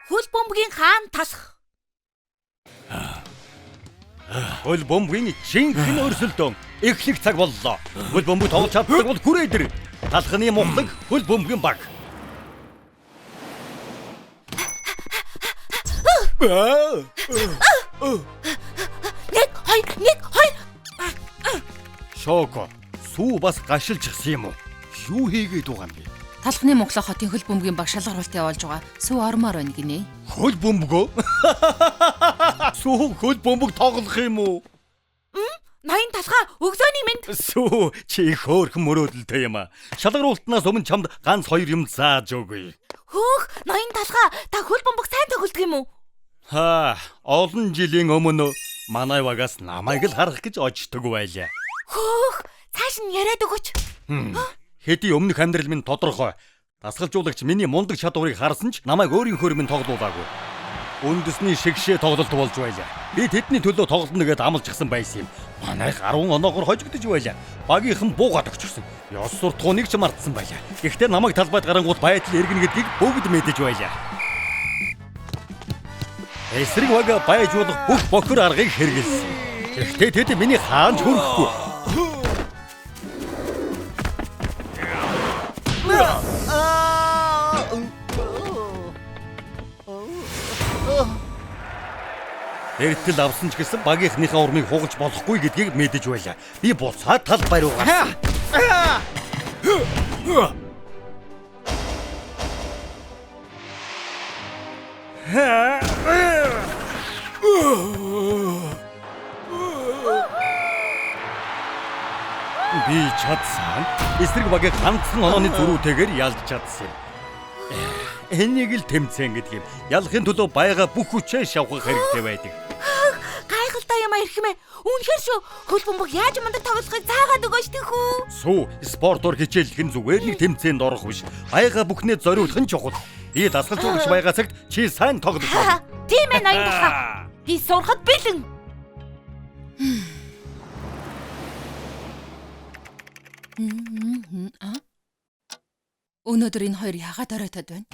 Хөл бөмбөгийн хаан талах. Хөл бөмбөгийн жинхэнэ өрсөлдөөн эхлэх цаг боллоо. Хөл бөмбөг тоглож чаддаг бол хүрээ дэр. Талхны мухлаг хөл бөмбөгийн баг. Нэг хоёр. Шоко. Сүү бас гашилжчихсан юм уу? Юу хийгээд байгаа юм бэ? Талхны Монголын хотын хөл бөмбөгийн баг шалгаруулалт явуулж байгаа. Сүү ормоор байна гинэ. Хөл бөмбөгөө? Сүү хөл бөмбөг тоглох юм уу? Ноён талхаа өглөөний мэнд. Сүү чи их хөөрхөн мөрөөдөлтэй юм аа. Шалгаруултнаас өмнө чамд ганц хоёр юм зааж өгье. Хөөх, ноён талхаа та хөл бөмбөг сайн тоглодог юм уу? Олон жилийн өмнө манай багаас намайг л харах гэж очдөг байлаа. Хөөх, цааш нь яриад өгөөч. Хэдий өмнөх амьдрал минь тодорхой. Дасгалжуулагч миний мундаг чадварыг харсан ч намайг өөрийнхөө минь тоглуулаагүй. Үндэсний шигшээ тоглолт болж байлаа. Би тэдний төлөө тоглоно гэдээ амлажсан байсан юм. Манайх 10 оноогоор хожигдож байлаа. Багийнхан буугаад өгчихсөн. Ёс суртахууныг ч мартсан байлаа. Гэхдээ намайг талбайд гарангууд байдал эргэнэ гэдгийг бүгд мэдэж байлаа. Эсрэг бага байжуулах бүх бохор аргыг хэрэгэлсэн. Гэхдээ тэд миний хаанч хүрэхгүй. Эртэл авсан ч гэсэн багийнхныхаа урмыг хугалж болохгүй гэдгийг мэдэж байлаа. Би буцаад талбай руу гарсан. Би чадсан. Эсрэг багийг ганцхан онооны зөрүүтэйгээр ялж чадсан юм. Энийг л тэмцээн гэдэг юм. Ялахын төлөө байгаа бүх хүчээ шавхах хэрэгтэй байдаг. Гайхалтай юм ирхмээ. Үнэхээр шүү. Хөл бөмбөг яаж мундаг тоглохыг заагаад өгөөч тэхүү. Сүү, спортоор хичээллэх нь зүгээр нэг тэмцээнд орох биш. Байгаа бүхнээ зориулах нь чухал. Би дасгалжуулагч байгаа цагт чи сайн тоглож байна. Тийм ээ ноён талхаа. Би сурахад бэлэн. Өнөөдөр энэ хоёр яагаад оройтод байна?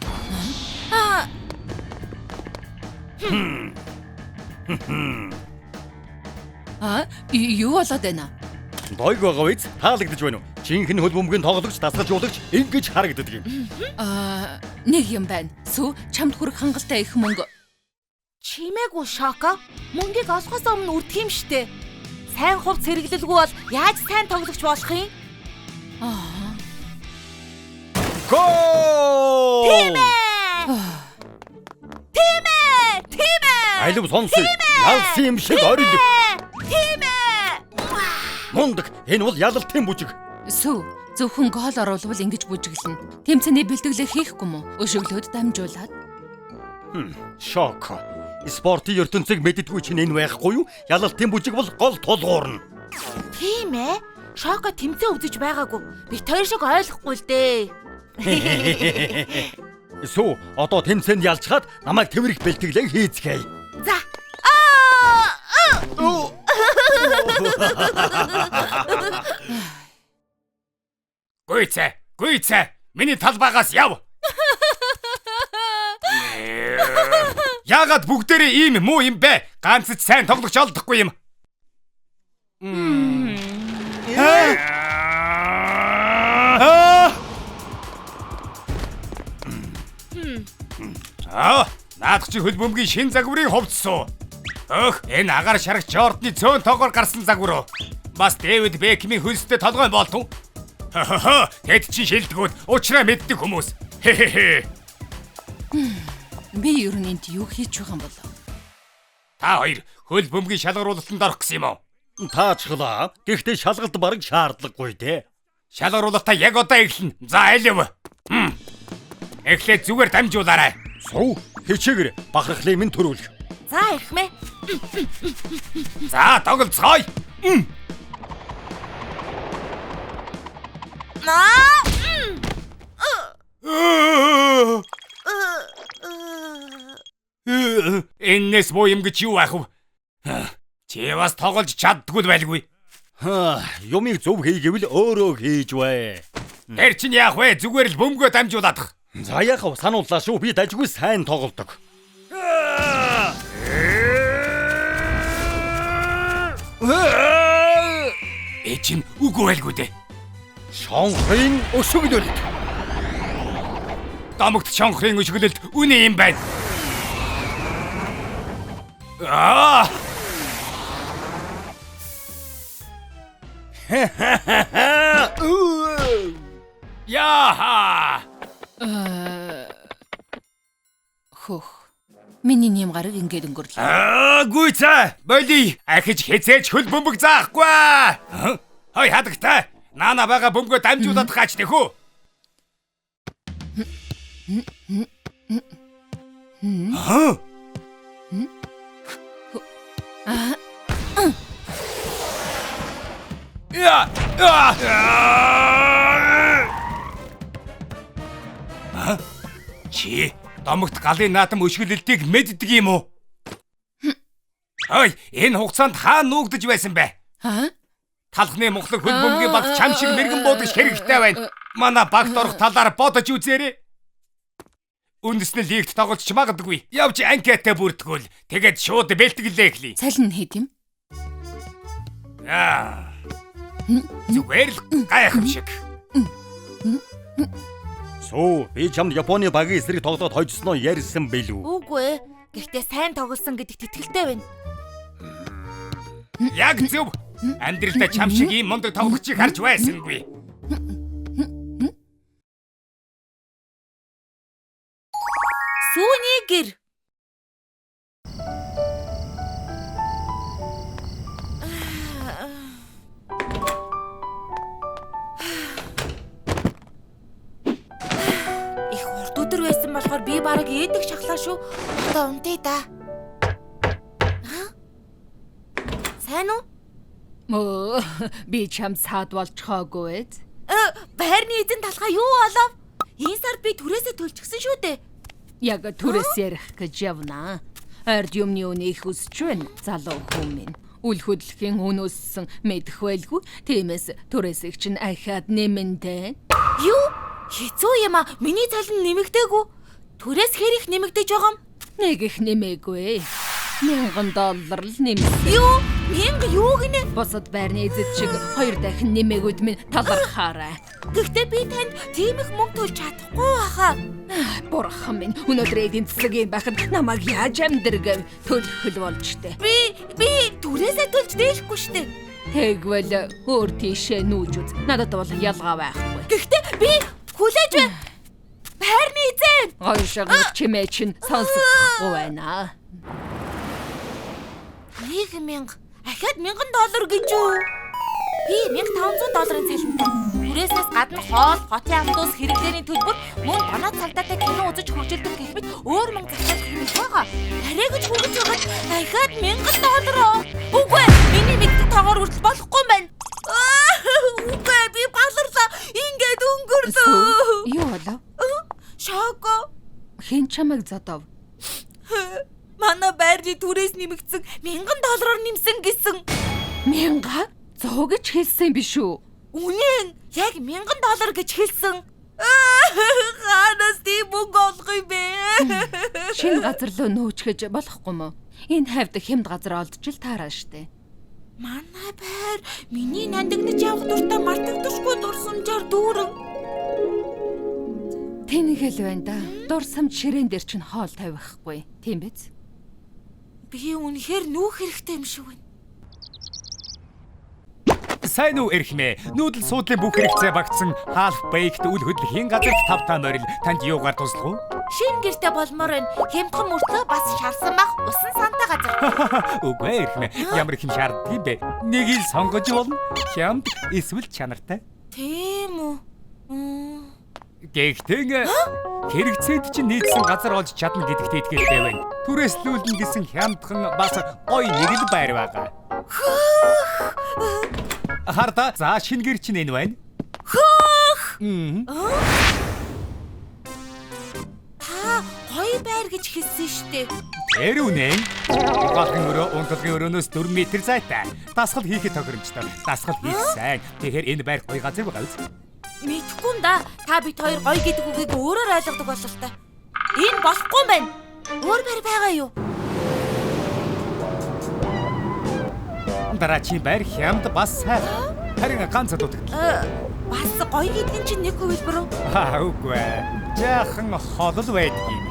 Юу болоод байна? Дойг байгаа үз таалагдж байна уу? Жинхэнэ хөл бөмбөгийн тоглогч дасгалжуулагч ингэж харагддаг юм. Нэг юм байна. Сүү чамд хүрэх хангалттай их мөнгө. Чимээгүй Шоко. Мөнгийг олохоос өмнө үрдэх юм штэ. Сайн хувц хэрэглэлгүй бол яаж сайн тоглогч болох юм? Гол! Тийм ээ. Айлв сонсъё. Ялсан юм шиг орил. Тийм ээ. Мундаг. Энэ бол ялалтын бүжиг. Сүү зөвхөн гол оруулбал ингэж бүжиглэнэ. Тэмцээний бэлтгэлээ хийхгүй мө? Өшөглөөд дамжуулаад. Шоко. Спортын ертөнцийг мэддэггүй чинь энэ байхгүй юу? Ялалтын бүжиг бол гол тулгуурна. Тийм ээ. Шоко тэмцээ үзэж байгаагүй. Би тэр шиг ойлгохгүй л дээ. Сүү, одоо тэмцээнд ялчгаад намайг тэврэх бэлтгэлээ хийцгээе. За. Гүйцэ. Миний талбайгаас яв. Яагаад бүгдээрээ ийм муу юм бэ? Ганц ч сайн тоглож олдохгүй юм. Наад чи хөл бөмбөгийн шин загварыг хувцсан. Энэ агаар шарагч Жордны цөөн тоогоор гарсан загвар. Бас Дэвид Бекмийн хөлстэй толгой болтов. Тэд чи шилдэгүүд уучраа мэддэг хүмүүс. Би ер нь энд юу хийж байгаа юм бол? Та хоёр хөл бөмбөгийн шалгаруулалтанд орох гэсэн юм уу? Таачглаа. Гэхдээ шалгалт бараг шаардлагагүй дээ. Шалгаруулалтаа яг одоо эхэлнэ. За айлв. Эхлээд зүгээр дамжуулаарай. Суу, хичээгэр бахархлын минь төрүүлэх. За ирхмээ. За тоглоцгоё. Энэс боо юм гэж юу ах вэ? Чи бас тоглож чаддгүй байлгүй. Юмыг зөв хийгээвэл өөрөө хийж бай. Тэр чинь яах вэ? Зүгээр л бөмбөгөө дамжуулаад. За яах вэ? Санууллаа шүү. Би дажгүй сайн тоглодог. Эчин үгүй байлгүй дээ. Шонхрын өшөглөлт. Домогт шонхрын өшөглөлт үнэ юм байна. Аа! Яха! Хөх. Миний нэм гараг ингээд өнгөрлөө. Гүйцээ. Боли. Ахиж хязээж хөл бөмбөг заахгүй. Хой хадагтай. Наана бага бөмбөгөө дамжуулаад гаач тэхүү. Чи домогт галын наадам өшгөлөлтийг мэддэг юм уу? Ой, энэ хугацаанд хаа нуугдаж байсан бэ? Талхны мухлаг хөл бөмбөгийн баг чам шиг мэрэгэн буудаж хэрэгтэй байна. Манай багт орох талаар бодож үзээрэй. Үндэснэ лигт тоглож магадгүй. Явж анкетаа бүрдгүүл. Тэгээд шууд бэлтгэлээ эхлэе. Цалин хэд юм? Зүгээр л гайхамшиг. Суу, би чамд Японы багийн эсрэг тоглоод хожсноо ярьсан байлгүй. Үгүй ээ. Гэхдээ сайн тоглосон гэдэгт итгэлтэй байна. Яг зөв. Амьдралдаа чам шиг ийм мундаг тоглогчийг харж байсангүй. Сүүний гэр. Их урт өдөр байсан болохоор би бараг ээдэг шахлаа шүү. Одоо унтъя да. Сайн уу? Мөө би чам саад болчихоогүй. Байрны эзэн талхаа юу болов? Энэ сар би түрээсээ төлчихсөн шүү дээ. Яг түрээс ярих гэж явна. Ард юмны үнийг хүсч байна. Залуу хүмүүс. Үл хөдлөхийн өнөөссөн мэдэх байлгүй. Тиймээс түрээсийг чинь ахаад нэмэнтэй. Юу? Хэцүү юм а. Миний цалин нэмэгдээгүй. Түрээс хэрэг нэмэгдэж байгаа юм? Нэг их нэмээгүй. $1000 л нэмсэн. Юу? 1000 юу гинэ? Босод байрны эзэд шиг 2 дахин нэмээгүүд минь талархаарай. Гэхдээ би танд тийм их мөнгө төлж чадахгүй баха. Бурхан минь, өнөөдөр эдийн засгийн байхад намайг яаж амьдргэв? Төлөх болж тээ. Би түрээсээ төлж дээхгүй штэ. Тэгвэл өөр тийшээ нүүж үз. Надад бол ялгаа байхгүй. Гэхдээ би хүлээж байна. Байрны эзэн. Гойшгоо чимээ чинь сонсохгүй байна. 1000 ахаад $1000 гэж юу? Би $1500 цалинтай. Түрээсээс гадна хоол, хотын автобус хэрэглээний төлбөр, мөн доноо цагдаатай кино үзэж хөгжилдөг гэх мэт өөр мөнгө зарцуулах хэрэг байгаа. Арай гэж хөгж байгаад ахаад $1000. Үгүй, миний мэддэг тоогоор хүртэл болохгүй юм байна. Үгүй, би баларлаа. Ингээд өнгөрлөө. Юу болов? Шоко. Хэн чамайг зодов? Манай байрны түрээс нэмэгдсэн $1000 нэмсэн гэсэн. 1000? Зөө гэж хэлсэн биш үү? Үнэн, яг $1000 гэж хэлсэн. Ханаас тийм мөнгө олох юм бэ? Шинэ газар руу нөөчгөж болохгүй мө? Энэ хавьд хямд газар олдж л таараа штэ. Манай байр миний нандинаж явах дуртай мартагдахгүй дурсамжаар дүүрэн. Тэнхэл байна да. Дурсамж ширээн дээр чинь хоол тавихгүй. Тийм биз? Би үнэхээр нүүх хэрэгтэй юм шиг байна. Сайн уу эрхмээ. Нүүдэл суудлын бүх хэрэгцээ багтсан half baked үл хөдлөхийн газар 5 та морил танд юугаар туслах уу? Шинэ гэртээ болмоор байна. Хямдхан мөртлөө бас шарсан бах усан сантай газар. Үгүй эрхмээ. Ямар их юм шаарддаг юм бэ? Нэг ил сонгож болно. Хямд эсвэл чанартай. Тийм үү? Гэхдээ хэрэгцээнд чинь нийцсэн газар олж чадна гэдэгт итгэлтэй байна. Түрээслүүлнэ гэсэн хямдхан бас гоё нэг л байр байгаа. Харта за шинэ гэр чинь энэ байна. Та гоё байр гэж хэлсэн штэ. Тэр үнэн. Угаалгын өрөө унтлагын өрөөнөөс 4 м зайтай. Дасгал хийхэд тохиромжтой. Дасгал хийх сайн. Тэгэхээр энэ байр гоё газар байгаа биз? Мэдхгүй юм да. Та бид хоёр гоё гэдэг үгийг өөрөөр ойлгодог болов та. Энэ болохгүй юм байна. Өөр байр байгаа юу? дараа чи байр хямд бас сайхан. Харин ганц дутагдал. Бас гоё гэдгийг чинь нэг хувилбар уу? Үгүй ээ. Жаахан холол байдаг юм.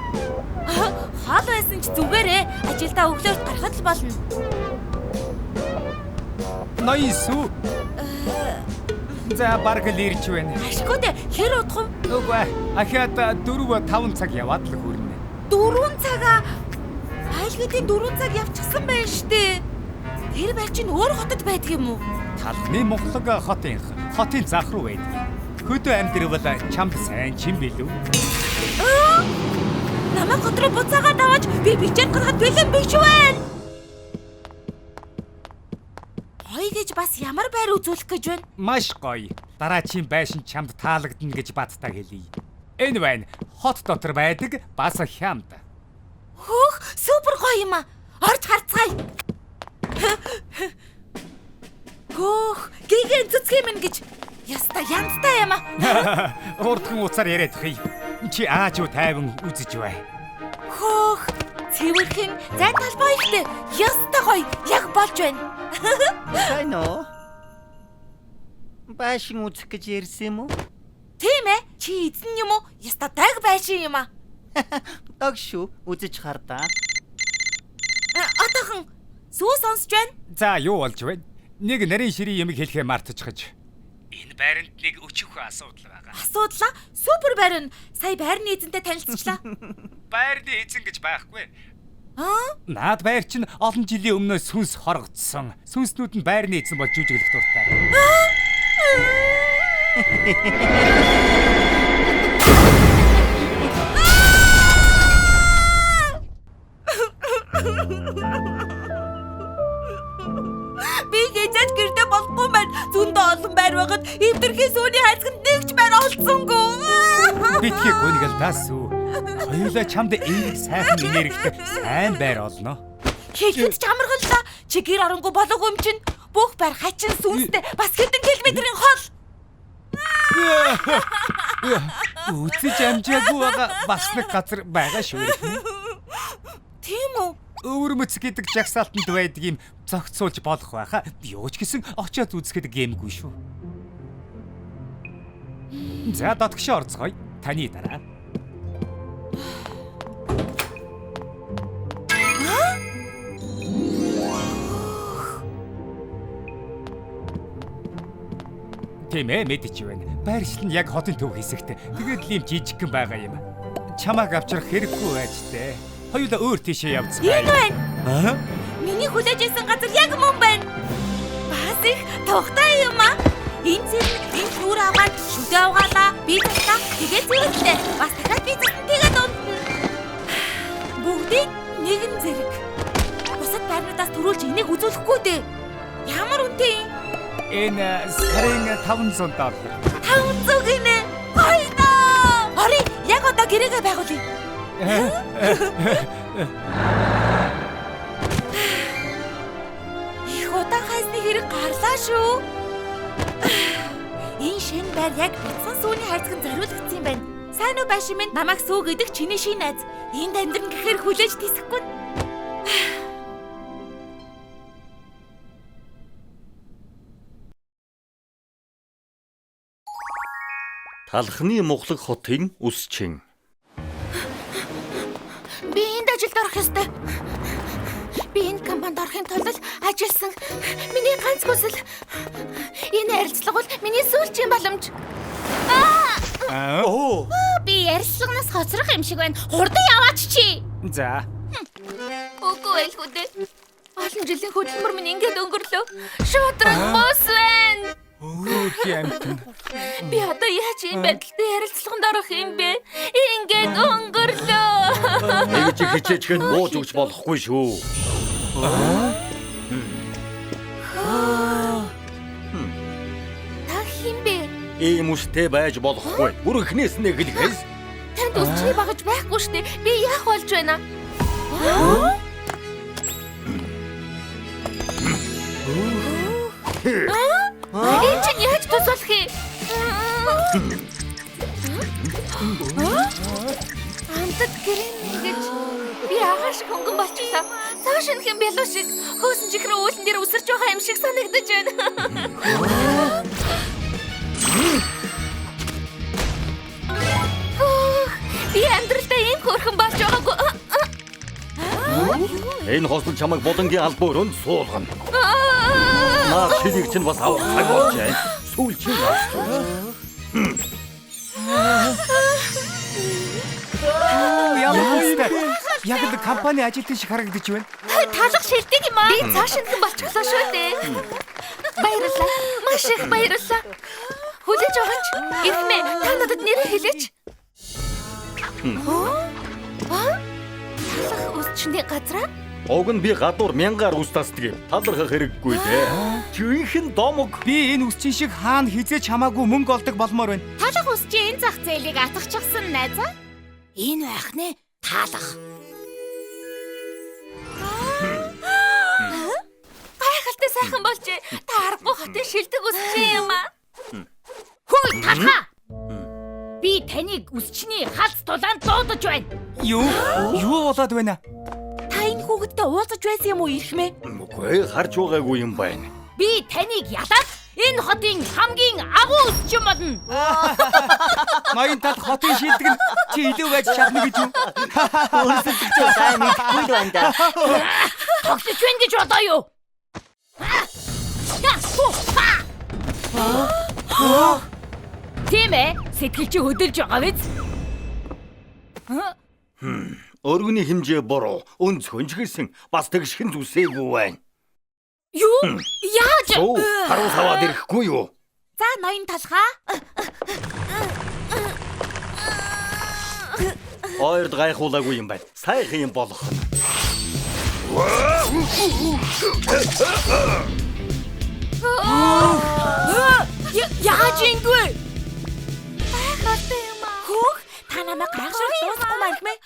Хоол байсан ч зүгээрээ ажилдаа өглөөрт гарахад л болно. Найсу. За бараг л ирж байна. Ашгүй дээ. Хэр удах вэ? Үгүй ээ. Ахаад 4-5 цаг яваад л хүрнэ. 4 цагаа айлгуудын 4 цаг явчихсан байна штэ. Тэр байр чинь өөр хотод байдаг юм уу? Талхны Монголог хотын зах руу байдаг. Хөдөө амьдрал чамд сайн чим билүү? Намайг хот руу буцаагаад аваад би бичээд гаргаад бэлэн биш байна. Гоё гэж бас ямар байр үзүүлэх гэж байна? Маш гоё. Дараачийн байшин чамд таалагдана гэж баттаа хэлье. Энэ байна. Хот дотор байдаг бас хямд. Хөөх, супер гоё юм аа. Орж харцгаая. Хөөх, гигэн цэцгий минь гэж. Яста янзтай юм аа. Урдхан уцаар яриад хий. Чи ааж юу тайван үзэж бай. Хөөх, цэвэрхэн зай талбай ихтэй. Яста гоё. Яг болж байна. Сайн уу? Байшин үзэх гэж ярьсан юм уу? Тийм ээ. Чи эзэн юм уу? Яста даг байшин юм аа. Дог шүү. Үзэж хардаа. Отохон сүү сонсож байна. За юу болж байна? Нэг нарийн ширийн юм хэлэхээ мартчихж. Энэ байранд нэг өчөөх асуудал байгаа. Асуудлаа супер байрна. Сая байрны эзэнтэй танилцчихлаа. Байрны эзэн гэж байхгүй. Аа? Наад байр чинь олон жилийн өмнөөс сүнс хоргоцсон. Сүнснүүд нь байрны эзэн болж жүжиглэх дуртай. Би гэжэж гэрдэ болохгүй байна. Зөндөө олон байр байгаад эвдэрхий сүүний хайцганд нэгч байр олцсонгүй. Битгий гонигл тасуу. Хоёулаа чамд эерэг сайхан энергитэй сайн байр олно. Хэлэхэд ч амаргаллаа. Чи гэр оронгүй болоогүй юм чинь. Бүх байр хачин сүнстэй бас хэдэн километрийн хол. Үтэж амжаагүй байгаа бас нэг газар байгаа шүү. Тийм үү? Өвөрмөц гэдэг жагсаалтанд байдаг юм зогцуулж болох байхаа. Юу ч гэсэн очиод үзэхэд гэмгүй шүү. За дотгошоо орцгоё. Таны дараа. Тийм ээ, мэдчих байна. Байршил нь яг хотын төв хэсэгт. Тэгээд л юм жижигхэн байгаа юм. Чамааг авчрах хэрэггүй байж тээ. Хоёулаа өөр тийшээ явцгаая. Энэ байна. Миний хүлээж исэн газар яг мөн байна. Бас их тухтай юм аа. Энэ зэрэг шүүр аваад шүдэ авгаалаа. Би тастаа тэгээд зүйртэй. Бас дахиад би тэгээд унтна. Бүгдийг нэгэн зэрэг. Бусад байрнуудаас төрүүлж энийг үзүүлэхгүй дээ. Ямар үнэтэй юм? Энэ сарын $500. 500 гинэ. Хайна. Ори, яг одоо гэрээгээ байгуулъя. Их удаан хайсны хэрэг гарлаа шүү. Энэ шинэ байр яг бяцхан сүүний хайцганд зориулагдсан юм байна. Сайн уу байшин минь намайг сүү гэдэг чиний шин найз. Энд амьдрын гэхээр хүлээж тисэхгүй. Талхны Монголог хотын үсчин. Би энд ажилд орох ёстой. Би энэ компанид орохын тулд ажилласан. Миний ганц хүсэл. Энэ ярилцлага бол миний сүүлчийн боломж. Оо. Би ярилцлаганаас хоцрох юм шиг байна. Хурдан яваач чи. За. Үгүй байлгүй дээ. Олон жилийн хөдөлмөр минь ингээд өнгөрлөө. Шудраг бос байна. Өөх юм. Би одоо яаж ийм байдалтай ярилцлаганд орох юм бэ? Ингээд өнгөрлөө. Ингэж хичээчгээд бууж өгч болохгүй шүү. Та хин бэ? Ийм үстэй байж болохгүй. Бүр эхнээс нь гэлгээс. Танд өсчний багаж байхгүй штэ. Би яах болж байна? Энэ чинь яаж тусалх юм? Амтд гэрэн гэж би агааш хөнгөн болчихлоо. Цааш шинхэн бялуу шиг хөөсөн чихрээ уулан дээр үсэрч байгаа юм шиг санагдаж байна. Би амьдралдаа ийм хөөрхөн болж байгаагүй. Энэ хосол чамайг болонгийн албаа өрөөнд суулгана. Наа шинийг чинь бас авах цаг болжээ. Сүүл чи яах вэ? Яг л компани ажилтны шиг харагдаж байна. Талах шилдэг юм аа. Би цааш шинхэн болчихлоо шүү дээ. Баярлалаа. Маш их баярлалаа. Хүлээж аваач. Ирмэ, та надад нэрээ хэлээч. Талах үсчний газраа? Уг нь би гадуур мянгаар ус тасдаг. Талархах хэрэггүй дээ. Жинхэнэ домог. Би энэ үсчин шиг хаана хизээч хамаагүй мөнгө олдог болмоор байна. Талах үсчийн энэ зах зээлийг атгачихсан найзаа. Энэ байх нэ таалах. Гайхалтай сайхан болжээ. Та аргагүй хотын шилдэг үсчин юм аа. Хөөе, талхаа. Би таныг үсчний халз тулаанд дуудаж байна. Юу болоод байна? Та энэ хүүхэдтэй уулзаж байсан юм уу ирхмээ? Үгүй харж байгаагүй юм байна. Би таныг ялаад энэ хотын хамгийн агуу үсчин болно. Ноён тал хотын шилдэг нь чи илүү байж чадна гэж юу? Өөрсөлдөж сайн мэдгүй л байна да. Тогтож байна гэж бодоо юу? Тийм ээ, сэтгэл чи хөдөлж байгаа биз? Өргөний хэмжээ буруу. Өнц хөнжгөлсөн бас тэгшхэн зүсээгүй байна. Юу? Яаж? Оо, харуу саваад ирэхгүй юу? За ноён талхаа. Ойрд гайхуулаагүй юм байна. Сайхан юм болох. Яаж ингэв? Гайхалтай юм аа. Хөөх, та намайг гайхшруулж дуусахгүй маа ирхмээ.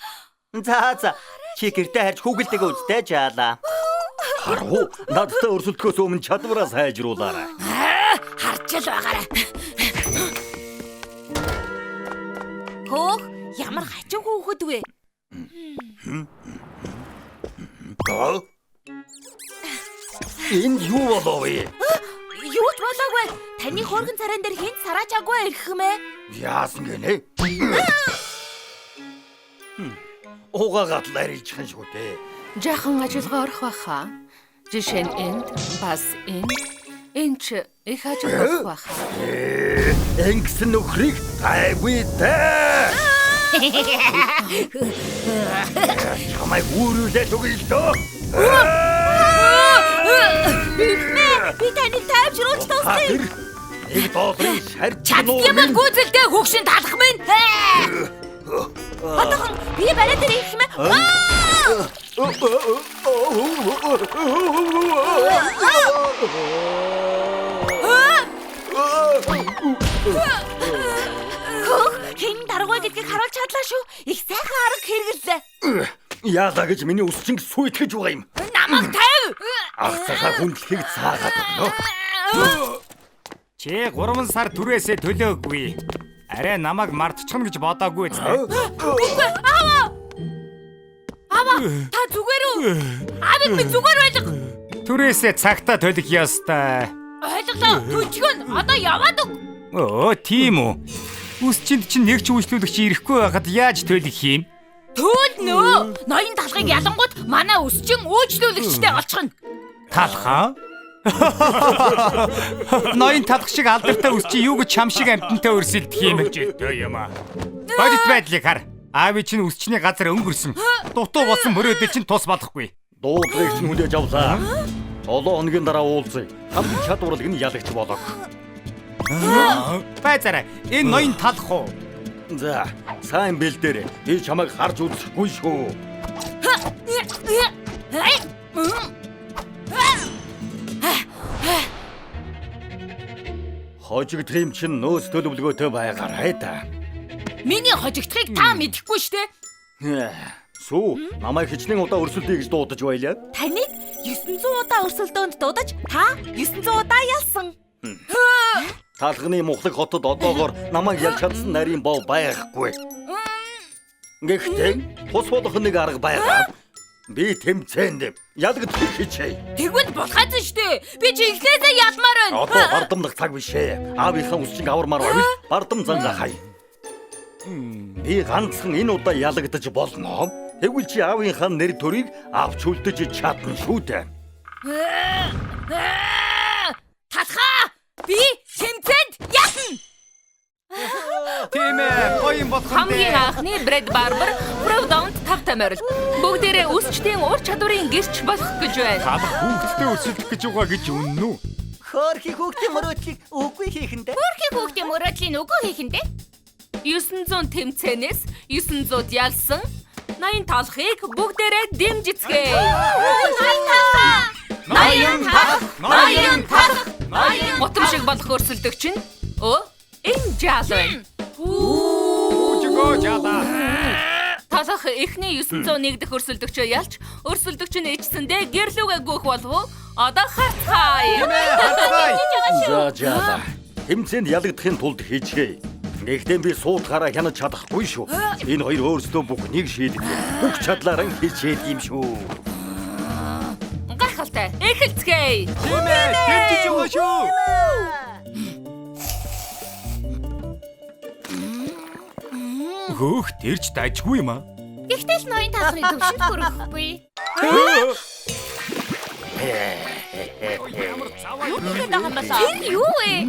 За. Чи гэртээ харж хүүгэлдэг үзтэй жаалаа. Харуу, надтай өрсөлдөхөөс өмнө чадвараа сайжруулаарай. Харж л байгаарай. Хөөх, ямар хачиг хүүхэд вэ? Энд юу болов вэ? Юу ч болоогүй. Таны хөргөн царайн дээр хинт сараачаагүй ирхмээ. Яасан гинэ? Угаагаад л арилжхан шүү дээ. Жахан ажиллагаа орох байхаа. Жишээ нь энд бас энэ ч их ажил болох байхаа. Энгсэн нөхрийг гайгүй дээ. Чамайг үүрүүлээд өгье л дөө. Би таныг тайвшруулж тусгая. Нэг долларын шарж Чаддгиймэл гүйцэлдээ хөгшин талах минь. Одоохон би бариад ирэх юм аа. Хин даргуй гэдгийг харуулж чадлаа шүү. Их сайхан арга хэрэгэллээ. Яалаа гэж миний үсчинг сүйтгэж байгаа юм. Намайг тавь. Ах цахаа хүндлэхийг цаагаад өгнө. Чи 3 сар түрээсээ төлөөгүй. Арай намайг мартчихна гэж бодоогүй зү. Аваа, та зүгээр үү? Авиг би зүгээр байлга. Түрээсээ цагтаа төлөх ёстой. Ойлголоо. Түлчгөн одоо яваад өг. Тийм үү. Үсчинд чинь нэг ч үйлчлүүлэгч ирэхгүй байхад яаж төлөх юм? Төлнө. Ноён талхыг ялангууд манай үсчин үйлчлүүлэгчтэй олчихно. Талхаа? Ноён талх шиг алдартай үсчи юу гэж чам шиг амтантай өрсөлдөх юм хэмжээтэй юм аа. Бодит байдлыг хар. Аав чинь үсчний газар өнгөрсөн. Дутуу болсон мөрөөдөл чинь тус болохгүй. Дуудлагыг чинь хүлээж авлаа. Олон хоногийн дараа уулзъя. Хамгийн чадварлаг нь ялагч болог. Байцаарай. Энэ ноён талх уу? За, сайн бэлдээрэй. Би чамайг харж үзэхгүй шүү. Хожигдох юм чинь нөөц төлөвлөгөөтэй байгаарай да. Миний хожигдохыг та мэдэхгүй шүү дээ. Сүү, намайг хичнээн удаа өрсөлдөе гэж дуудаж байлаа. Таныг 900 удаа өрсөлдөөнд дуудаж, та 900 удаа ялсан. Талхны мухлаг хотод одоогоор намайг ялж чадсан нарийн бов байхгүй. Гэхдээ тус болох нэг арга байгаа. Би тэмцээнд ялагдах хичээ. Тэгвэл болохоос штэ. Би чи эхлээсээ ялмаар байна. Одоо бардамдах цаг биш ээ. Аавынхаа үсчиг авармаар байвал бардам занга хай. Би ганцхан энэ удаа ялагдаж болно. Тэгвэл чи аавынхаа нэр төрийг авч үлдэж чадна шүү дээ. Талхаа! Би тэмцээнд ялна. Тийм ээ. Гоё юм болох юм Хамгийн бэ. анхны Брэд Барбер Провдаунд 5 тамирал. Бүгдээрээ үсчдийн ур чадварын гэрч болох гэж байна. Талах хүүхдтэй өсөлдөх гэж байгаа гэж үнэн үү? Хөөрхи хүүхдийн мөрөөдлийг үгүй хийхэндээ. Бүрхи хүүхдийн мөрөөдлийн үгүй хийхэндээ 900 тэмцээнээс 900 ялсан 80 талхыг бүгдээрээ дэмжицгээе. 80 талх. Мотом шиг болох өрсөлдөгч нь энэ жаал байна. Үжигөө жаала. Талх эхний 901 дэх өрсөлдөгчөө ялч өрсөлдөгч нь ичсэндээ гэрлүүгээ гүйх болов уу? Одоо харцгаая. За. Тэмцээнд ялагдахын тулд хийчихье. Нэгтэн би суудгаараа хянаж чадахгүй шүү. Энэ хоёр өөрсдөө бүх нэг шийдэг. Бүх чадлаараа хичээд юм шүү. Гайхалтай. Эхэлцгээе. Тийм ээ. Тэмцэж байгаа шүү. Хөөх тэрч дайжгүй юм аа. Гэхдээ л ноён талхны төвшөнд хүрэхгүй. Үүнийхээ даган болоо. Тэр юу вэ?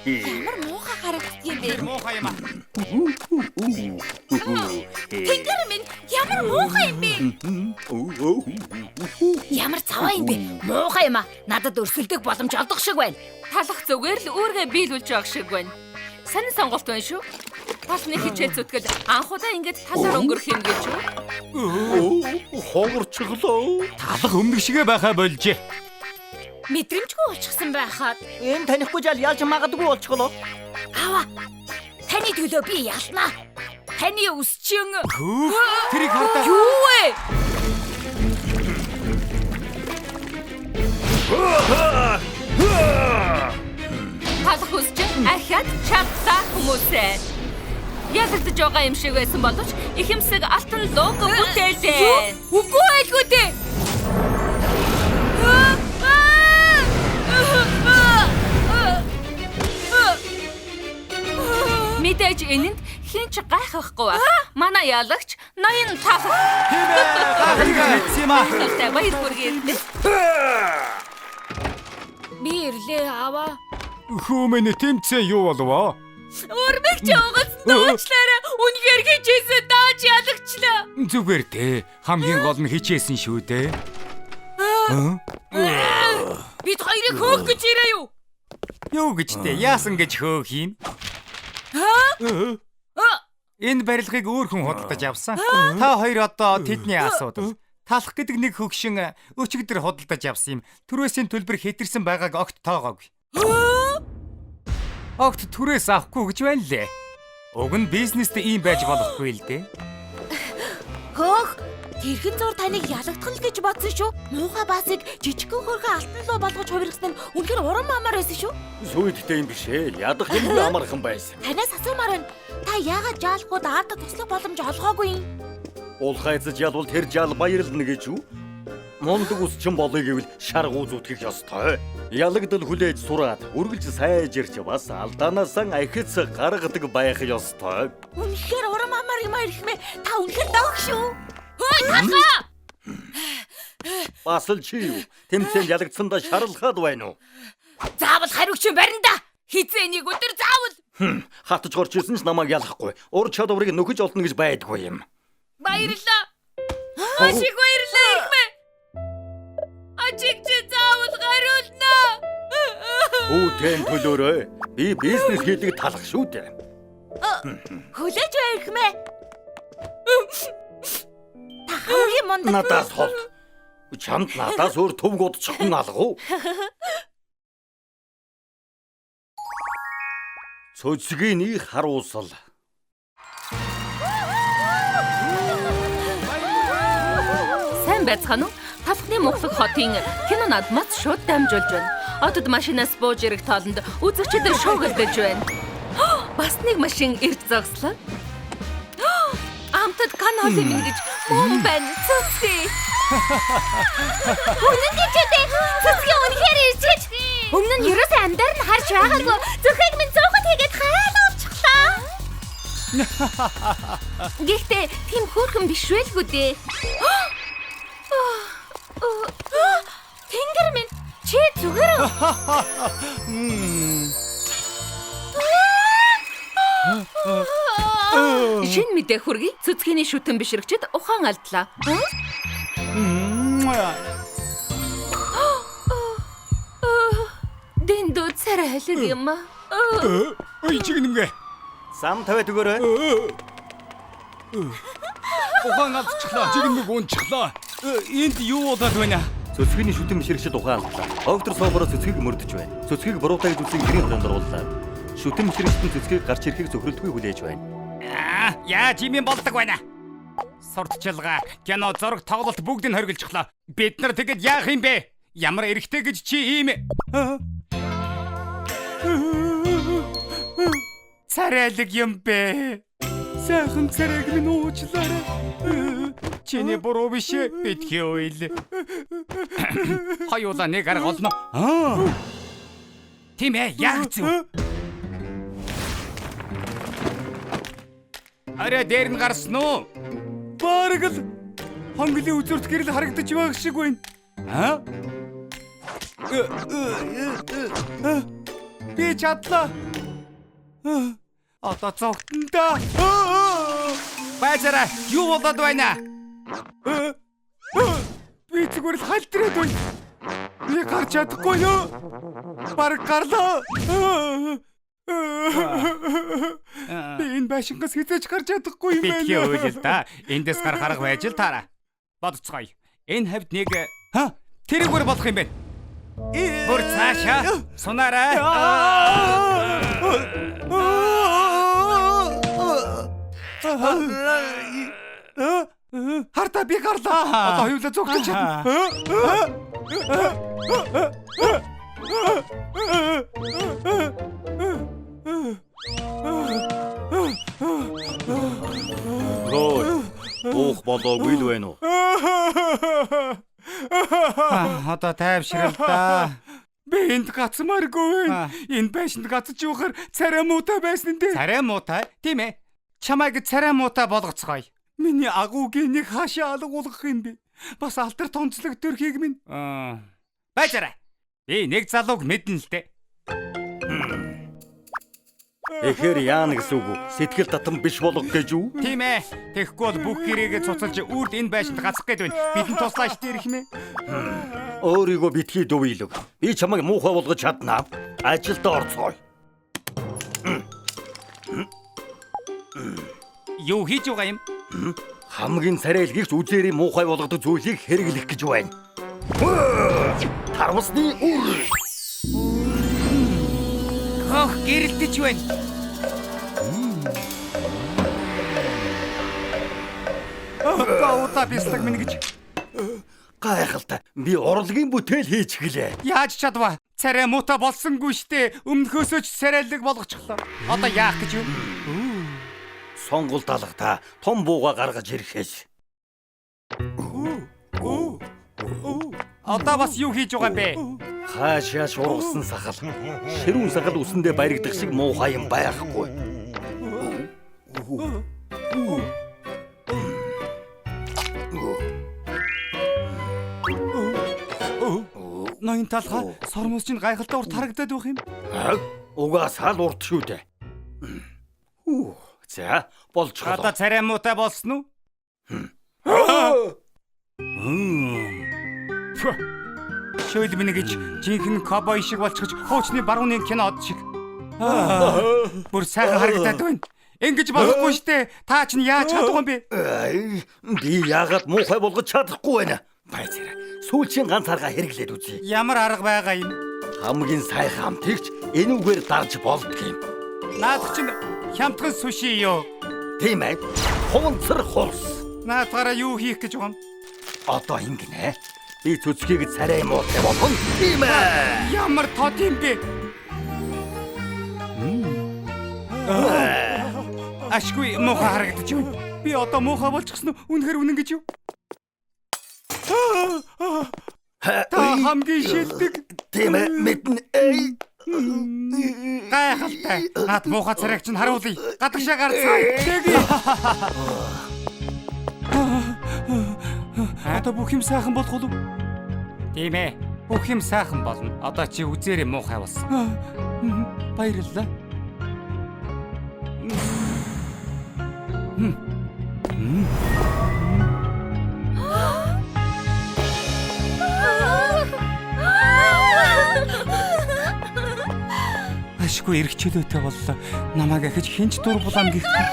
Ямар муухай харагддаг юм бэ? Муухай юм аа. Тэнгэр минь ямар муухай юм бэ? Ямар цаваа юм бэ? Муухай юм аа. Надад өрсөлдөх боломж олдох шиг байна. Талах зүгээр л үүргээ биелүүлж байгаа шиг байна. Сайн сонголт байна шүү. Талхны хичээл зүтгэл анхудаа ингэж талаар өнгөрөх юм гэж юу? Хогорчлоо. Талах өмнөх шигэ байхаа болжээ. Мэдрэмжгүй болчихсон байхад. Энэ танихгүй жаал ялж магадгүй болчихлоо. Аваа. Таны төлөө би ялнаа. Таны үсчин. Хөөх тэрийг хардаа. Юу вэ? Талах үсчин ахаад чадсан хүмүүсээ. Ялагдаж байгаа юм шиг байсан боловч ихэмсэг алтан лог бүтээлээ. Үгүй байлгүй дээ. Мэдээж энэнд хин ч гайхахгүй ба. Манай ялагч ноён талах. Тийм ээ. Гайхалтай юм аа. Тэ баяр хүргэе. Би ирлээ аваа. Хүмүүний тэмцээн юу болов? Өрмөгч оогоос дуучлаараа үнэхээр хичээсэн дааж ялагчлаа. Зүгээр дээ. Хамгийн гол нь хичээсэн шүү дээ. Бид хоёрыг хөөх гэж ирээ юу? Юу гэж дээ? Яасан гэж хөөх юм? Энэ барилгыг өөр хүн худалдаж авсан. Та хоёр одоо тэдний асуудал. Талах гэдэг нэг хөгшин өчигдөр худалдаж авсан юм. Түрээсийн төлбөр хэтэрсэн байгааг огт тоогоогүй. Огт түрээс авахгүй гэж байна лээ. Уг нь бизнест ийм байж болохгүй л дээ. Хөөх, тэрхэн зур таныг ялагдах л гэж бодсон шүү. Муухай баасыг жижигхэн хөргөө алтан луу болгож хувиргасан нь үнэхээр урам амар байсан шүү. Сүйдтэй юм биш ээ. Ядах юмгүй амархан байсан. Танаас асуумаар байна. Та яагаад жаалхууд аавда туслах боломж олгоогүй юм? Улхайцаж ялвал тэр жаал баярлна гэж юу? Мундаг усчин болъё гэвэл шаргуу зүтгэх ёстой. Ялагдал хүлээж сураад үргэлж сайжирч бас алдаанаас ахиц гаргадаг байх ёстой. Үнэхээр урам амар юм ирхмээ. Та үнэхээр давх шүү. Хөөе талхаа. Бас л чи юу? Тэмцээнд ялагдсандаа шарлахад байна уу? Заавал хариуч юм барина да. Хизээ нэг өдөр заавал. Хатж горч ирсэн ч намайг ялахгүй. Ур чадварыг нөхөж олно гэж байдгүй юм. Баярлаа. Ашиг баярлаа ирхмээ. Ажиг чи заавал гариулна. Хүүтэн төлөөрөө. Би бизнес хийдэг талах шүү дээ. Хүлээж байрхмээ. Та хамгийн мундаг. Надаас хол. Чамд надаас өөр төв годчихсон алгуу. Цөцгийн харуусал. Сайн байцгаана уу? Талхны Монголог хотын кино надмаас шууд дамжуулж байна. Одод машинаас бууж ирэх тоолонд үзэгчид шуугилдэж байна. Бас нэг машин ирж зогслоо. Амт хотод канал юм гэж мөн байна. Цэцгээ. Үнэн гэж үдэ. Цэцгээ үнэхээр ирчиж. Өмнө нь ерөөсөө амдаар нь харж байгаагүй. Зүрхийг минь зөөхөд хийгээд хараалаа уучглаа. Гэхдээ тийм хөөрхөн биш байлгүй дээ. Тэнгэр минь чи зүгээр үү? Шин мэдээ хүргэе. Цэцгээний шүтэн бишрэгчэд ухаан алдлаа. Дэндүү царай халиг юм аа. Ой чигнэмгэ. Зам тавиад өгөөрэй. Ухаан алдчихлаа. Чигнэмэг унчихлаа. Энд юу болоод байна? Цэцгийн шүтэн бишрэгчэд ухаан алдлаа. Октор собороо цэцгийг мөрдөж байна. Цэцгийг буруутай гэж үзсэн гэрийн хорионд орууллаа. Шүтэн бишрэгчдийн цэцгийг гарч ирэхийг зөвхөрлөхгүй хүлээж байна. Яаж юм болдог байна? Сурталчилгаа, кино, зураг, тоглолт бүгдийг хоригдчихлаа. Бид нар тэгэд яах юм бэ? Ямар эрэгтэй гэж чи ийм царайлаг юм бэ? Сайхан царайг минь уучлаарай. Чиний буруу биш битгий уйл. Хоёулаа нэг арга олно. Тийм ээ, яг зөв. Арай дээр нь гарсан уу? Бараг л хонглын үзүүрт гэрэл харагдаж байх шиг байна. Би чадлаа. Одоо зогтон да. Базара юу болоод байна? Би зүгээр л халтраад байна. Би гарч чадахгүй юу? Бараг гарлаа. Би энэ байшингаас хизээж гарч чадахгүй юм байна. Би үйл да. Эндээс гарах арга байж л таараа. Бодцгоё. Энэ хавьд нэг тэрүүгээр болох юм байна. Бүр цаашаа сунаарай. Хартаа би гарлаа. Одоо хоёулаа зогтож чадна. Уух болоогүй л байна уу? Одоо тайвшралдаа. Би энд гацмааргүй байна. Энэ байшинд гацж явахаар царай муутай байсан дээ. Царай муутай? Тийм ээ. Чамайг царай муутай болгоцгоё. Миний агуугийн нэг хаашаа алгуулах юм бэ? Бас алтар тонцлог төрхийг минь. Байжаарай. Би нэг залууг мэднэ л дээ. Эхэр яана гэсэн үг үү? Сэтгэл татам биш болох гэж юу? Тийм ээ. Тэгэхгүй бол бүх гэрээгээ цуцалж үрд энэ байшинд гацах гээд байна. Бидэнд туслаа штэ ирэх юм ээ. Өөрийгөө битгий дөвийлөг. Би чамайг муухай болгож чаднаа. Ажилд орцгоё. Юу хийж байгаа юм? Хамгийн царайлгийгч үзээрээ муухай болгодог зүйлийг хэрэглэх гэж байна. Тарвасны үр. Хох гэрэлтэж байна. Гаута бислэг минь гэж. Гайхалтай. Би урлагийн бүтээл хийж гэлээ. Яаж чадваа? Царай муутай болсонгүй штэ. Өмнөхөөсөө ч царайлаг болгочихлоо. Одоо яах гэж вэ? Сонгол далгата том бууга гаргаж ирэхээс. Одоо бас юу хийж байгаа юм бэ? Хаашаа шургасан сахал. Ширүүн сахал үсэндээ баригдах шиг муухай юм байхгүй. Ноён талхаа сормос чинь гайхалтай урт харагдаад байх юм. Угаасаа л урт шүү дээ. За, болчихлоо. Одоо царай муутай болсон уу? Шөөл минь гэж жинхэнэ ковбой шиг болчихж хуучны барууны кинод шиг. Бүр сайхан харагдаад байна. Ингэж болохгүй штэ. Та ч яаж чадах юм бэ? Би яагаад муухай болгож чадахгүй байна? Байцаараа. Сүүлчийн ганц арга хэрэглээд үзье. Ямар арга байгаа юм? Хамгийн сайхан хамтгийгч энүүгээр дарж болдог юм. Наадах чинь хямдхан суши юу? Тийм ээ. Хунцар хулс. Наадахаараа юу хийх гэж байгаа юм? Одоо ингэнэ. Би цөцгийг царай муутай болгоно. Тийм ээ. Ямар тод юм бэ? Ашгүй муухай харагдаж байна. Би одоо муухай болчихсон уу? Үнэхээр үнэн гэж юу? Та хамгийн шилдэг. Тийм ээ, мэднэ. Гайхалтай. Наад муухай царайг чинь харуулъя. Гадагшаа гарцгаа. Тэги. Одоо бүх юм сайхан болох уу? Тийм ээ. Бүх юм сайхан болно. Одоо чи үзээрэй муухай болсон. Баярлалаа. Ашгүй эргчлөөтэй боллоо. Намайг ахиж хинч дур булаам гихтээ.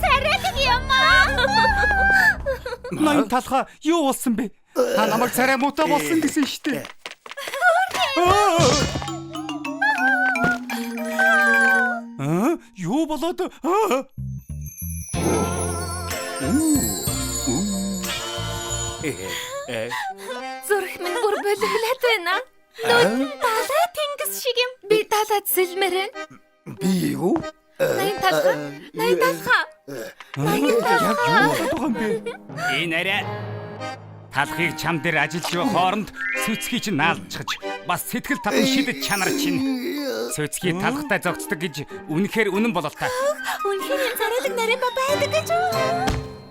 Царайлаг юм аа. Ноён талхаа юу болсон бэ? Та намайг царай муутай болсон гэсэн штэ. Юу болоод? Зүрх минь бүр болиглаад байна. Нүд далай тэнгис шиг юм. Би далайд сэлмэрэн. Би юу? Ноён талхаа. Яг юу болоод байгаа юм бэ? Энэ арай талхыг чам дээр ажиллаж байгаа хооронд цэцгийг чинь наалдчихж бас сэтгэл татан шидэж чанар чинь цэцгийг талхтай зогцдог гэж үнэхээр үнэн бололтой. Үнэхээр энэ царайлаг нарийн ба байдаг гэж үү?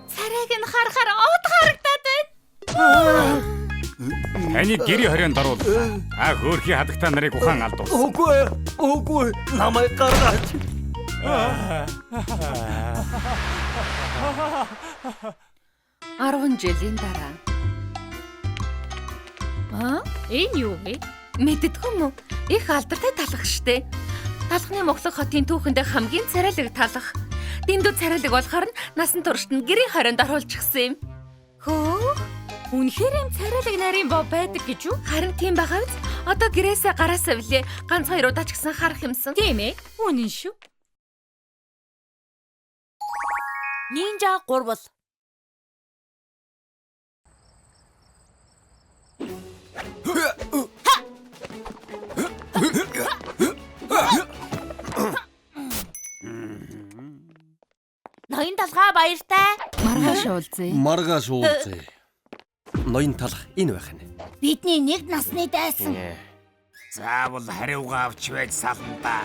Царайг нь харахаар од харагдаад байна. Таны гэрийн хорионд орвол та хөөрхийн хадагтай нарыг ухаан алдуулсан. Үгүй. Намайг гаргаач. 10 жилийн дараа. Энэ юу вэ? Мэддэггүй мүү? Их алдартай талх штэ. Талхны Моглог хотын түүхэндээ хамгийн царайлаг талх. Дэндүү царайлаг болохоор нь насан туршид нь гэрийн хорионд оруулчихсан юм. Хөө? Үнэхээр юм царайлаг нарийн боо байдаг гэж юу? Харин тийм байгаа биз? Одоо гэрээсээ гараасаа влээ. Ганц хоёр удаа ч гэсэн харах юмсан. Тийм ээ. Үнэн шүү. Нинжа гурвал. Ноён талхаа баяртай. Маргааш уулзъя. Ноён талх энэ байх нь. Бидний нэг насны дайсан. Заавал хариугаа авч байж сална да.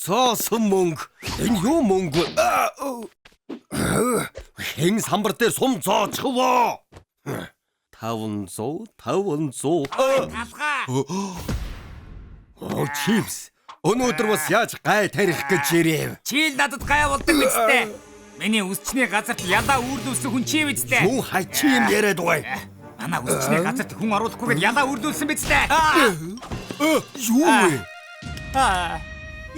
Цоосон мөнгө. Энэ юу мөнгө? Хэн самбар дээр сум зоочхвоо. 500. Талхаа. Чипс. Өнөөдөр бас яаж гай тарих гэж ирэв. Чийл надад гай болдог үстэй. Миний үсчний газарт ялаа үүрлүүлсэн хүн чи үстэй. Юу хачи юм яриад байгаа. Манай үсчний газарт хүн оруулахгүйгээр ялаа үүрлүүлсэн биз дээ. Юу вэ?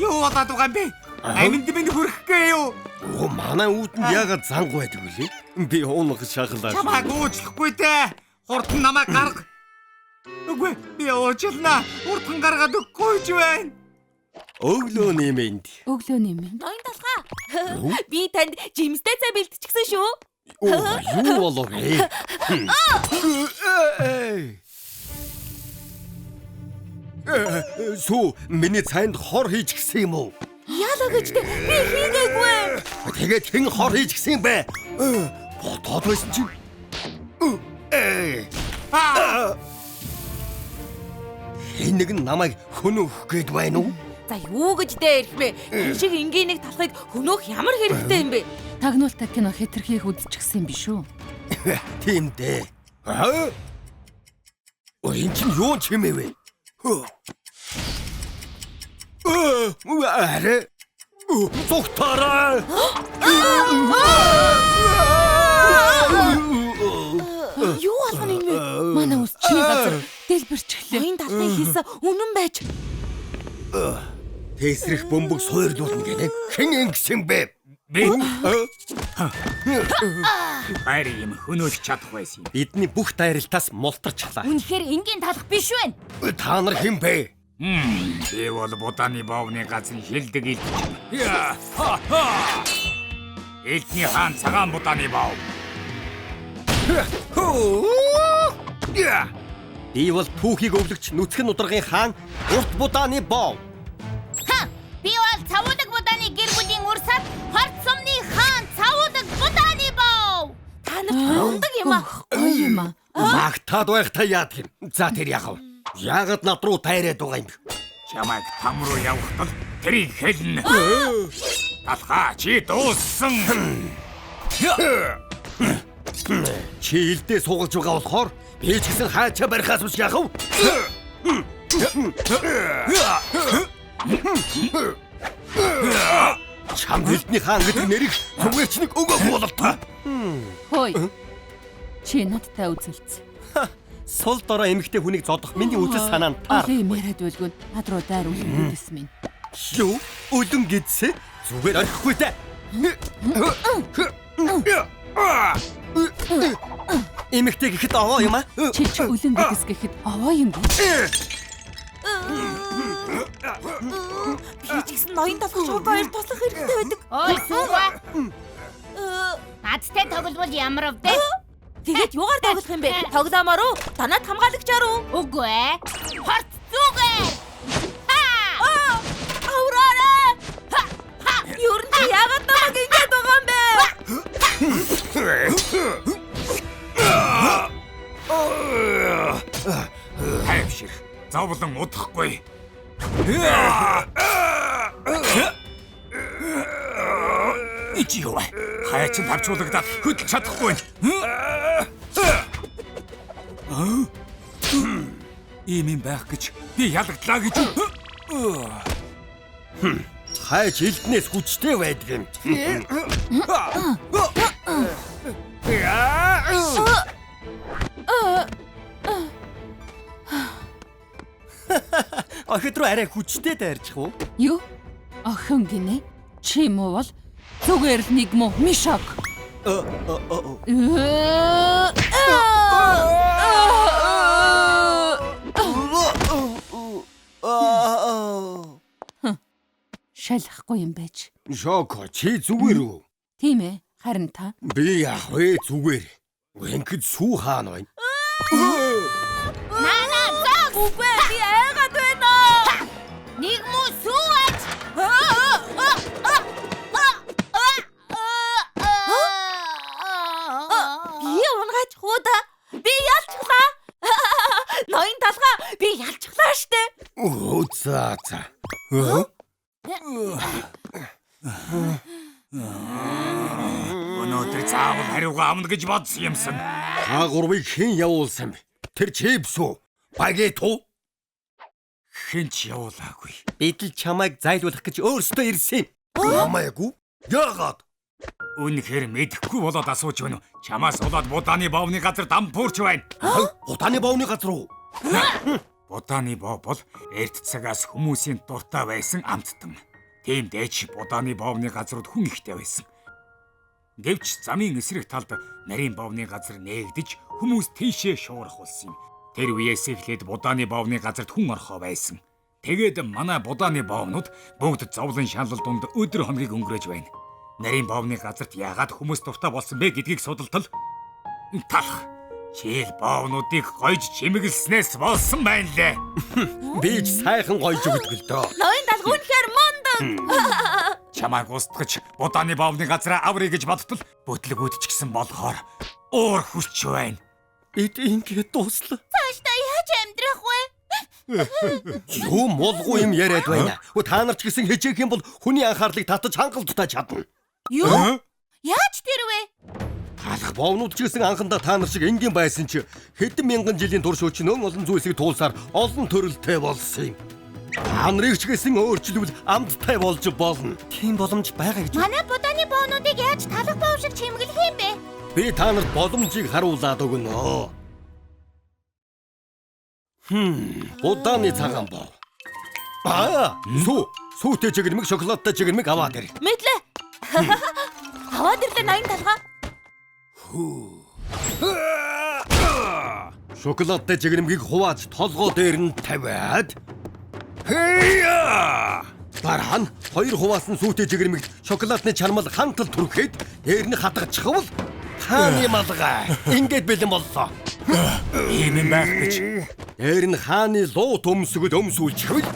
Юу болоод байгаа юм бэ? Аминд минь хүрхгүй юу? Манай үүдэнд яагаад занг байдаг вэ? Би уунах шахалаа. Чамайг уучлахгүй дээ. Хурдан намайг гарга. Үгүй би уучлаа. Хурдан гаргаад өгөхгүй ч байна. Өглөө нэмэнд. Өглөө. Ноён талхаа. Би танд жимстэй цай бэлтчихсэн шүү. Юу болов вэ? Сүү миний цайнд хор хийж гисэн юм уу? Яалаа гэж би хийгээгүй. Тэгээд хэн хор хийж гисэн бэ? Бодоод байсан чи. Нэг нь намайг хөнөөх гээд байна уу? За юу гэж дээ ирэх бэ? Энэ шиг энгийнэг талхыг хөнөөх ямар хэрэгтэй юм бэ? Тагнуултай кино хэтэрхийх үзчихсэн юм биш үү? Тийм дээ. Энэ чинь юу чимээ вэ? Аре. Цогтараа. Юу болгоно энэ вэ? Манай үсчний газар дэлбэрчлээ. Ноён талхыг хийсэн үнэн байж. Тэсрэх бөмбөг суурлуулна гэнэ. Хэн ингэсэн бэ? Би. Баяр юм хөнөөлж чадах байсан юм. Бидний бүх дайралтаас мултарчлаа. Үнэхээр энгийн талх биш байна. Та нар хэн бэ? Би бол Буданы боовны газрын хилдэг илч. Элтний хаан цагаан Буданы боов. Би бол түүхийг өвлөгч нүцгэн ударгын хаан урт будааны бов. Би бол цавуудаг будааны гэр бүлийн урсад хорт сумны хаан цавуудаг будааны бов. Та нар ундаг юм аа. Гоё юм аа. Магтаад байх та яадаг юм. За тэр яхав. Яагаад над руу тайраад байгаа юм бэ? Чамайг там руу явахтал тэрийг хэлнэ. Талхаа чи дууссан. Чи илдээ суугалж байгаа болохоор би ч гэсэн хаачаа барихаас биш яхав. Чам хэлтний хаан гэдэг нэрийг зүгээр ч нэг өгөөгүй бололтой. Хөөе. Чи надтай үзэлц. Сул дорой эмэгтэй хүнийг зодох миний үзэл санаа нь таар. Олон юм яриад байлгүй над руу дайр үлгэндэс минь. Юу? Өлөн гэдсэ? Зүгээр орхихгүй та. Эмэгтэй гэхэд овоо юм аа? Чи ч үлэн гэдс гэхэд овоо юм бэ? Би ч гэсэн ноён талхаж хоёр туслах хэрэгтэй байдаг. Ой суугаа. Надтай тоглол ямар вэ? Тэгээд юугаар тоглох юм бэ? Тоглоомоор уу? Танад хамгаалагчаар уу? Үгүй ээ. Хорт зүгээр. Авраарай. Юу нэ яагаад намайг ингэж байгаа юм бэ? Хайвшир. Зовлон удахгүй. Ичи юу вэ? Хаяч нь тавчуулагдаад хөдлөж чадахгүй. Ийм юм байх гэж би ялагдлаа гэж. Хайч элднээс хүчтэй байдаг юм. Охид руу арай хүчтэй дайрчих уу? Юу? Охин гинэ? Чи муу бол зүгээр л нэг муу мишок. Шалахгүй юм байж. Шоко чи зүгээр үү? Тийм ээ. Харин та Би яах вэ зүгээр. Ингээд сүү хаана байна? Нана зог. Үгүй би айгаад байна. Нэг муу суугач. Би унгач хуудаа. Би ялчглаа. Ноён талхаа би ялчглаа штэ. Оо за. Өнөөдөр заавал хариугаа авна гэж бодсон юмсан. Та гурвыг хэн явуулсан бэ? Тэр чипс үү? Багет үү? Хэн ч явуулаагүй. Бид л чамайг зайлуулах гэж өөрсдөө ирсэн. Намайг уу? Яагаад? Үнэхээр мэдэхгүй болоод асууж байна уу? Чамаас болоод будааны бовны газар дампуурч байна. Будааны бовны газар уу? Будааны бов бол эрт цагаас хүмүүсийн дуртай байсан амттан. Тийм дээч будааны бовны газрууд хүн ихтэй байсан. Гэвч замын эсрэг талд нарийн бовны газар нээгдэж хүмүүс тийшээ шуурах болсон юм. Тэр үеэс эхлээд будааны бовны газарт хүн орхоо байсан. Тэгээд манай будааны бовнууд бүгд зовлон шаналл дунд өдөр хоногийг өнгөрөөж байна. Нарийн бовны газарт яагаад хүмүүс дуртай болсон бэ гэдгийг судалтал талах. Чийл бовнуудыг гойж чимэглснээс болсон байна лээ. Би ч сайхан гойж өгдөг л дөө. Ноён талх үнэхээр мундаг. Чамайг устгаж будааны бовны газараа аврыг гэж бодтол бүтлгүүд ч гэсэн болохоор уур хүч байна. Бид ингээд дуслаа. Цаашдаа яаж амьдрах вэ? Юу молгоо юм яриад байна. Та нар ч гэсэн хичээх юм бол хүний анхаарлыг татаж хангалттай чадна. Юу? Яаж тэр вэ? Талах бовнууд ч гэсэн анхандаа та нар шиг энгийн байсан чи хэдэн мянган жилийн турш өчнөн олон зүйлсийг туулсаар олон төрөлтэй болсон юм. Та нарыг ч гэсэн өөрчлөвл амттай болж болно. Тийм боломж байгаа гэж. Манай будааны боонуудыг яаж талах бов шиг чимэглэх юм бэ? Би та нарт боломжийг харуулад өгнө. Будааны цагаан бов. Сүүтэй чигэрмэг, шоколадтай чигэрмэг аваад ир. Мэдлээ. Аваад ирлээ ноён талхаа. Шоколадтай чигэрмгийг хувааж толгой дээр нь тавиад дараа нь хоёр хуваасан сүүтэй чигэрмэгт шоколадны чармал хантал түрхэхэд дээр нь хатгачихвал хааны малгай ингээд бэлэн боллоо. Ийм юм байх гэж. Дээр нь хааны луу төмсгөл өмсүүлчихвэл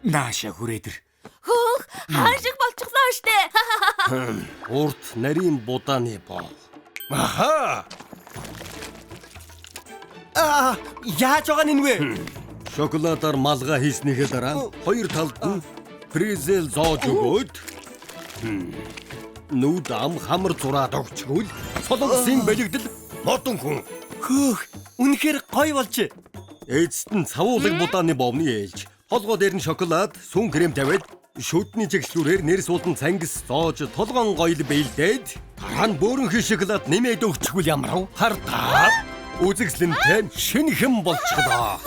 Нааша хүрээдэр. Хөөх, хаан шиг болчихлоо штэ. урт нарийн будааны боо. Аха. Яаж байгаа нь вэ? Шоколадаар малгай хийснийхээ дараа хоёр талд нь презел зоож өгөөд нүд ам хамар зураад өгчгөл солонгосын бэлэгдэл модон хүн. Хөөх, үнэхээр гоё болж. Эцэст нь цавуулаг будааны бовны ээлж. Холгоо дээр нь шоколад, сүн крем тавиад шүдний чигшлүүрээр нэр суулдан цангис зоож толгоон гоёл бэлдээд дараа нь бөөрөнхий шоколад нэмээд өгчгөл ямар хардаа. Үзэгслэнтэй шинэхэн болчихлоо.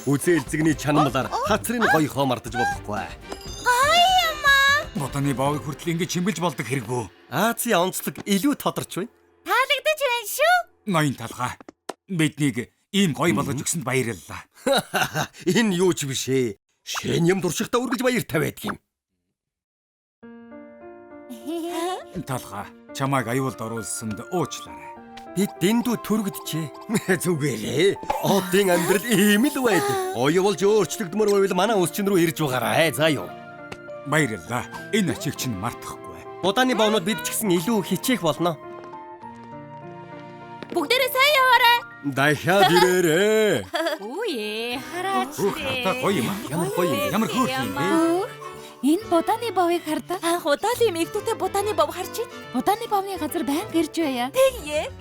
Үзэлцэгний чанамлаар хацрын гоёхоо мартаж болохгүй. Ботаны боог хүртэл ингэ чимбэлж болдог хэрэггүй. Азийн онцлог илүү тодорч байна. Таалагдаж байна шүү. Ноён талгаа. Биднийг ийм гоё болгож өгсөнд баярлалаа. Энэ юу ч биш ээ. Шин юм туршихтаа үргэлж баяртай байдаг юм. Талгаа, чамайг аюулд оруулсанд уучлаарай. Би дэндүү төрөгдөжээ. Зүгээрээ. Одын амьдрал ийм л байдаг. Оё болж өөрчлөгдмөр байвал манай ус чин рүү ирж байгаарай. За юу. Баярлалаа. Энэ ачиг чинь мартахгүй. Будааны боонууд бид ч гэсэн илүү хичээх болно. Бүгдээрээ сайн яваарай. Дахиад ирээрээ. Үе, хараач Та гоё юм аа. Ямар гоё юм. Ямар хөөрх юм бэ? Энэ будааны бовыг хардаа. Анх удаа л юм ихтэй будааны бов харж ийн. Будааны бовны газар байнга ирж байя. Тэгье.